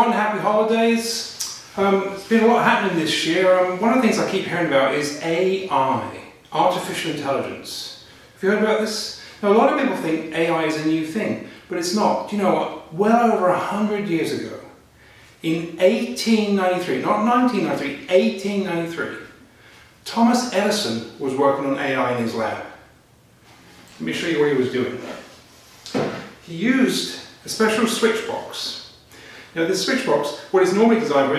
everyone, happy holidays. It's been a lot happening this year. One of the things I keep hearing about is AI, artificial intelligence. Have you heard about this? Now, a lot of people think AI is a new thing, but it's not. Do you know what? Well over 100 years ago, in 1893, not 1993, 1893, Thomas Edison was working on AI in his lab. Let me show you what he was doing. He used a special switch box. Now, this switch box, what it's normally designed for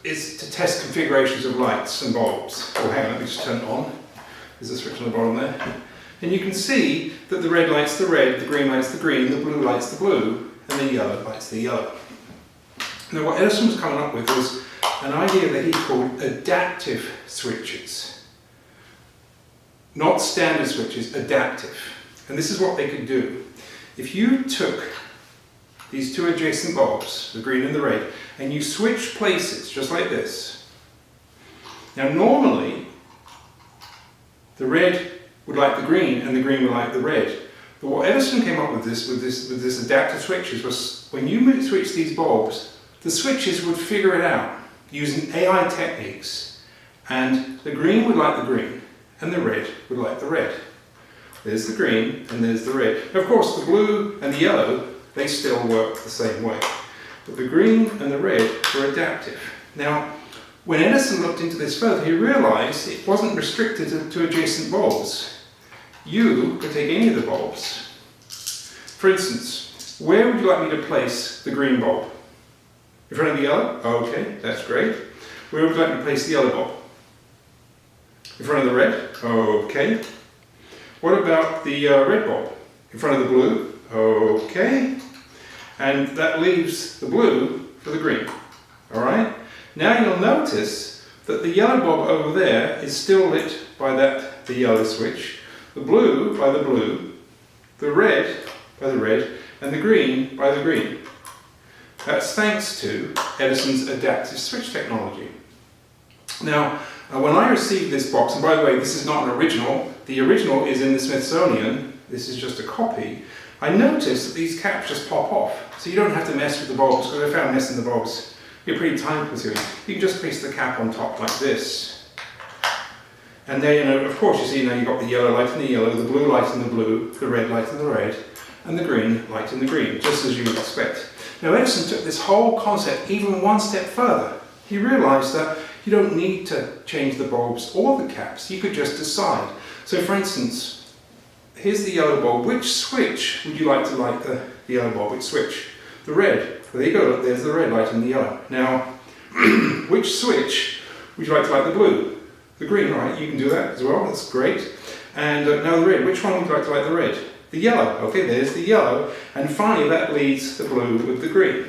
is to test configurations of lights and bulbs. Oh, hang on, let me just turn it on. There's a switch on the bottom there. And you can see that the red lights the red, the green lights the green, the blue lights the blue, and the yellow lights the yellow. Now, what Edison was coming up with was an idea that he called adaptive switches. Not standard switches, adaptive. And this is what they could do. If you took these two adjacent bulbs, the green and the red, and you switch places, just like this. Now normally, the red would like the green and the green would like the red. But what Edison came up with this adaptive switches was when you switch these bulbs, the switches would figure it out using AI techniques, and the green would like the green and the red would like the red. There's the green and there's the red. Now, of course, the blue and the yellow, they still work the same way. But the green and the red were adaptive. Now, when Edison looked into this further, he realized it wasn't restricted to adjacent bulbs. You could take any of the bulbs. For instance, where would you like me to place the green bulb? In front of the yellow? Okay, that's great. Where would you like me to place the yellow bulb? In front of the red? Okay. What about the red bulb? In front of the blue? Okay. And that leaves the blue for the green. Alright? Now you'll notice that the yellow bulb over there is still lit by the yellow switch, the blue by the blue, the red by the red, and the green by the green. That's thanks to Edison's adaptive switch technology. Now, when I received this box, and by the way, this is not an original, the original is in the Smithsonian, this is just a copy, I noticed that these caps just pop off, so you don't have to mess with the bulbs, because I found messing the bulbs be pretty time consuming. You can just place the cap on top like this. And then, of course, you see now you've got the yellow light in the yellow, the blue light in the blue, the red light in the red, and the green light in the green, just as you would expect. Now, Edison took this whole concept even one step further. He realized that you don't need to change the bulbs or the caps, you could just decide. So, for instance, here's the yellow bulb. Which switch would you like to light the yellow bulb? Which switch? The red. Well, there you go, look, there's the red light and the yellow. Now, which switch would you like to light the blue? The green, right, you can do that as well, that's great. And now the red, which one would you like to light the red? The yellow, okay, there's the yellow. And finally, that leaves the blue with the green.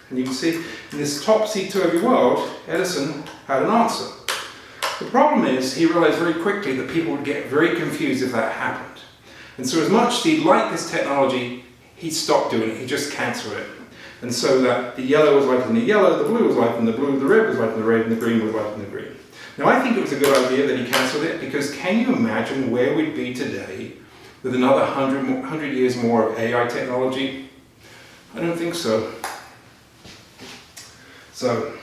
And you can see, in this topsy-turvy world, Edison had an answer. The problem is, he realized very quickly that people would get very confused if that happened. And so as much as he liked this technology, he stopped doing it, he just cancelled it. And so that the yellow was lighter than the yellow, the blue was lighter than the blue, the red was lighter than the red, and the green was lighter than the green. Now, I think it was a good idea that he cancelled it, because can you imagine where we'd be today with another 100 years more of AI technology? I don't think so. So,